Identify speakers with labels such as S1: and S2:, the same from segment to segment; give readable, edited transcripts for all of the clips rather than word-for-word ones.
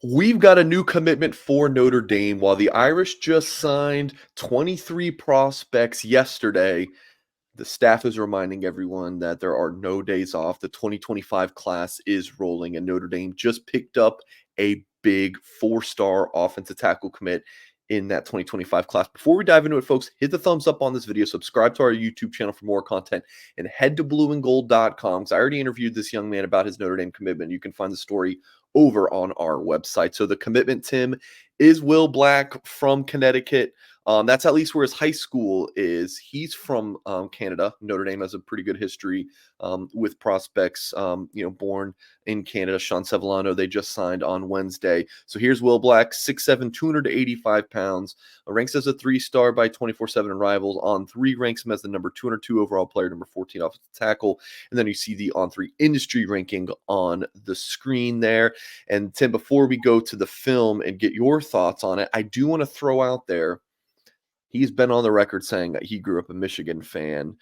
S1: We've got a new commitment for Notre Dame. While the Irish just signed 23 prospects yesterday, the staff is reminding everyone that there are no days off. The 2025 class is rolling, and Notre Dame just picked up a big four-star offensive tackle commit in that 2025 class. Before we dive into it, folks, hit the thumbs up on this video, subscribe to our YouTube channel for more content, and head to blueandgold.com because I already interviewed this young man about his Notre Dame commitment. You can find the story over on our website. So the commitment, Tim, is Will Black from Connecticut. That's at least where his high school is. He's from Canada. Notre Dame has a pretty good history with prospects, born in Canada. Sean Sevillano, they just signed on Wednesday. So here's Will Black, 6'7", 285 pounds, ranks as a 3-star by 24/7 Rivals. On3 ranks him as the number 202 overall player, number 14 offensive tackle. And then you see the On3 industry ranking on the screen there. And Tim, before we go to the film and get your thoughts on it, I do want to throw out there, he's been on the record saying that he grew up a Michigan fan.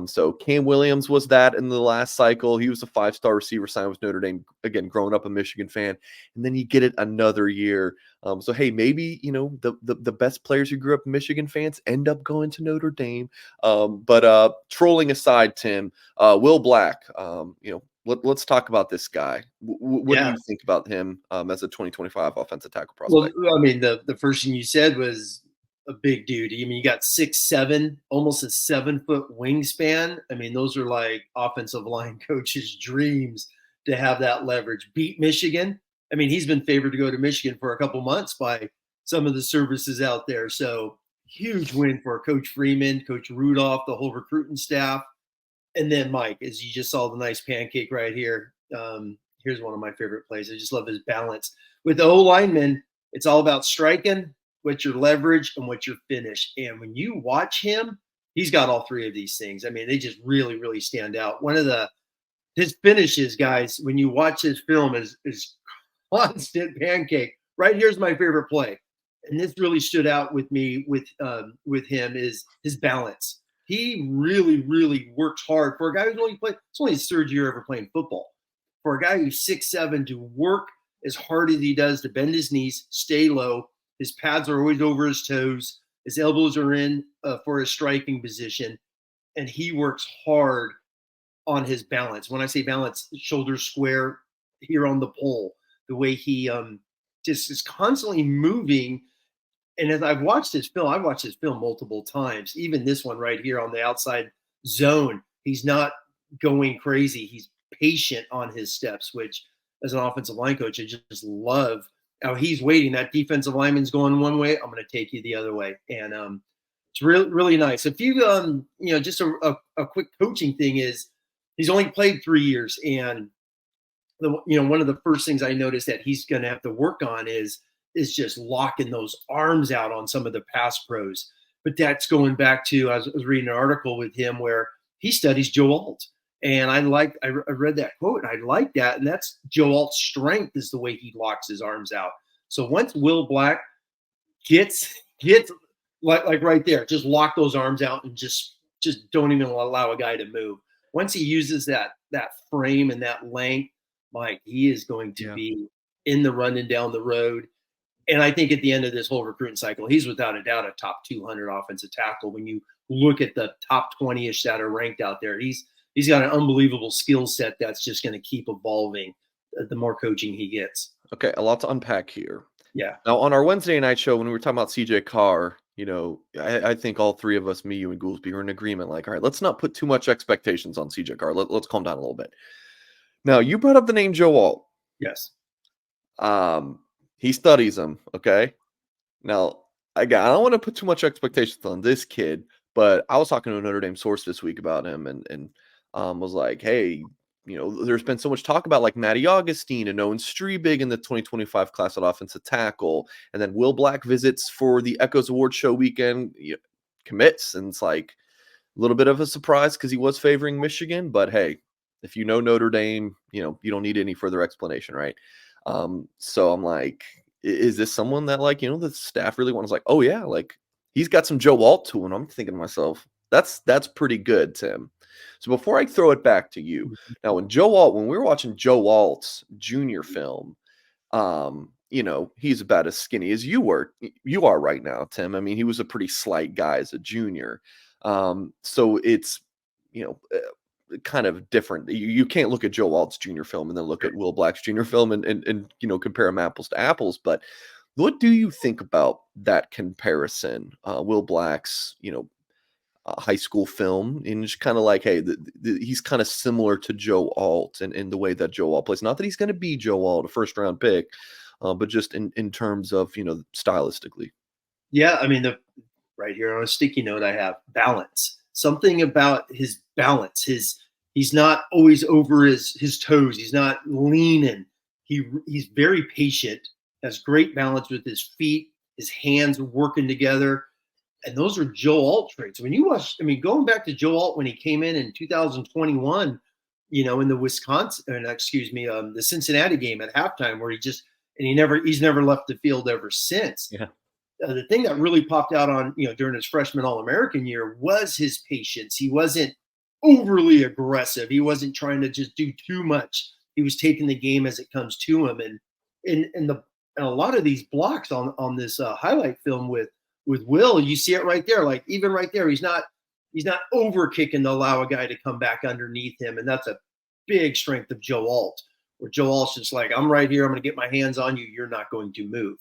S1: So Cam Williams was that in the last cycle. He was a 5-star receiver signed with Notre Dame, again, growing up a Michigan fan. And then you get it another year. So, hey, maybe, the best players who grew up Michigan fans end up going to Notre Dame. But trolling aside, Tim, Will Black, let's talk about this guy. What do you think about him as a 2025 offensive tackle prospect?
S2: Well, I mean, the first thing you said was a big dude. I mean, you got 6'7", almost a 7-foot wingspan. I mean, those are like offensive line coaches' dreams to have that leverage. Beat Michigan. I mean, he's been favored to go to Michigan for a couple months by some of the services out there. So huge win for Coach Freeman, Coach Rudolph, the whole recruiting staff. And then Mike, as you just saw the nice pancake right here. Here's one of my favorite plays. I just love his balance. With the O-lineman, it's all about striking, what's your leverage, and what's your finish. And when you watch him, he's got all three of these things. I mean, they just really, really stand out. One of his finishes, guys, when you watch his film, is constant pancake. Right here's my favorite play, and this really stood out with me with him, is his balance. He really, really works hard for a guy who's it's only his third year ever playing football. For a guy who's 6'7", to work as hard as he does, to bend his knees, stay low. His pads are always over his toes. His elbows are in for his striking position. And he works hard on his balance. When I say balance, shoulders square here on the pole. The way he just is constantly moving. And as I've watched his film multiple times. Even this one right here on the outside zone, he's not going crazy. He's patient on his steps, which as an offensive line coach, I just love how he's waiting. That defensive lineman's going one way, I'm going to take you the other way. And it's really, really nice. If you, just a quick coaching thing is he's only played 3 years. And, one of the first things I noticed that he's going to have to work on is just locking those arms out on some of the pass pros. But that's going back to, I was reading an article with him where he studies Joe Alt. And I read that quote, and I like that. And that's Joe Alt's strength, is the way he locks his arms out. So once Will Black gets like right there, just lock those arms out and just don't even allow a guy to move. Once he uses that frame and that length, Mike, he is going to be in the run and down the road. And I think at the end of this whole recruiting cycle, he's without a doubt a top 200 offensive tackle. When you look at the top 20-ish that are ranked out there, he's got an unbelievable skill set that's just going to keep evolving the more coaching he gets.
S1: Okay, a lot to unpack here.
S2: Yeah.
S1: Now, on our Wednesday night show, when we were talking about CJ Carr, I think all three of us, me, you, and Goolsby, were in agreement. Like, all right, let's not put too much expectations on CJ Carr. Let's calm down a little bit. Now, you brought up the name Joe Alt.
S2: Yes.
S1: He studies him, okay? Now, again, I don't want to put too much expectations on this kid, but I was talking to a Notre Dame source this week about him and was like, hey, there's been so much talk about like Matty Augustine and Owen Strebig in the 2025 class at offensive tackle. And then Will Black visits for the Echoes Award show weekend, commits. And it's like a little bit of a surprise because he was favoring Michigan. But hey, if you know Notre Dame, you don't need any further explanation, right? So I'm like, is this someone that like, the staff really wants, like, oh yeah, like he's got some Joe Alt to him. I'm thinking to myself, that's pretty good, Tim. So before I throw it back to you, now when we were watching Joe Alt's junior film, he's about as skinny as you are right now, Tim. I mean, he was a pretty slight guy as a junior. So it's, you know, kind of different. You can't look at Joe Alt's junior film and then look at Will Black's junior film and compare them apples to apples. But what do you think about that comparison? Will Black's, high school film, and just kind of like, hey, he's kind of similar to Joe Alt in the way that Joe Alt plays. Not that he's going to be Joe Alt, a first round pick, but just in terms of stylistically.
S2: Yeah, I mean, the right here on a sticky note, I have balance. Something about his balance. He's not always over his toes. He's not leaning. He's very patient. Has great balance with his feet, his hands working together, and those are Joe Alt traits. When you watch, I mean, going back to Joe Alt when he came in 2021, in the the Cincinnati game at halftime, where he's never left the field ever since.
S1: Yeah.
S2: The thing that really popped out on during his freshman All-American year was his patience. He wasn't overly aggressive. He wasn't trying to just do too much. He was taking the game as it comes to him, and a lot of these blocks on this highlight film with Will, you see it right there. Like even right there, he's not over kicking to allow a guy to come back underneath him, and that's a big strength of Joe Alt. Where Joe Alt's just like, I'm right here. I'm going to get my hands on you. You're not going to move.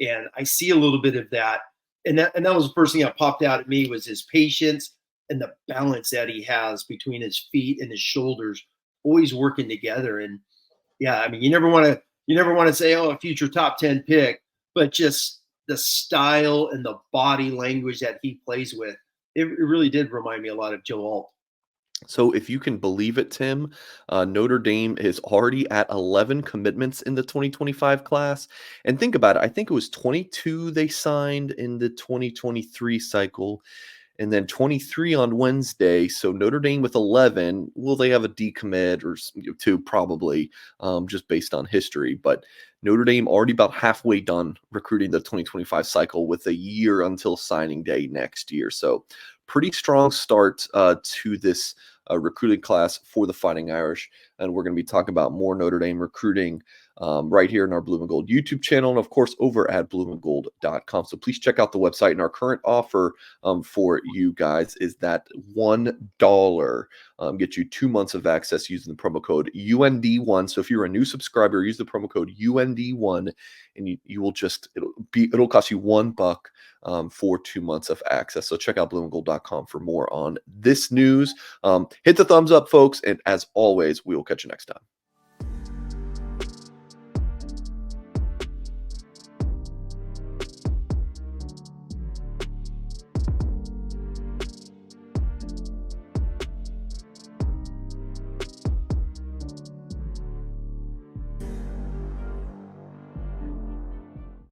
S2: And I see a little bit of that. And that was the first thing that popped out at me was his patience and the balance that he has between his feet and his shoulders, always working together. And yeah, I mean, you never want to say, oh, a future top 10 pick, but just the style and the body language that he plays with, it really did remind me a lot of Joe Alt.
S1: So if you can believe it, Tim, Notre Dame is already at 11 commitments in the 2025 class. And think about it. I think it was 22 they signed in the 2023 cycle, and then 23 on Wednesday. So Notre Dame with 11. Will they have a decommit or two? Probably, just based on history. But Notre Dame already about halfway done recruiting the 2025 cycle with a year until signing day next year. So pretty strong start to this recruiting class for the Fighting Irish. And we're going to be talking about more Notre Dame recruiting right here in our Blue and Gold YouTube channel, and of course over at blueandgold.com. So please check out the website. And our current offer for you guys is that $1 get you 2 months of access using the promo code UND1. So if you're a new subscriber, use the promo code UND1, and you will it'll cost you $1 for 2 months of access. So check out blueandgold.com for more on this news. Hit the thumbs up, folks, and as always, we will catch you next time.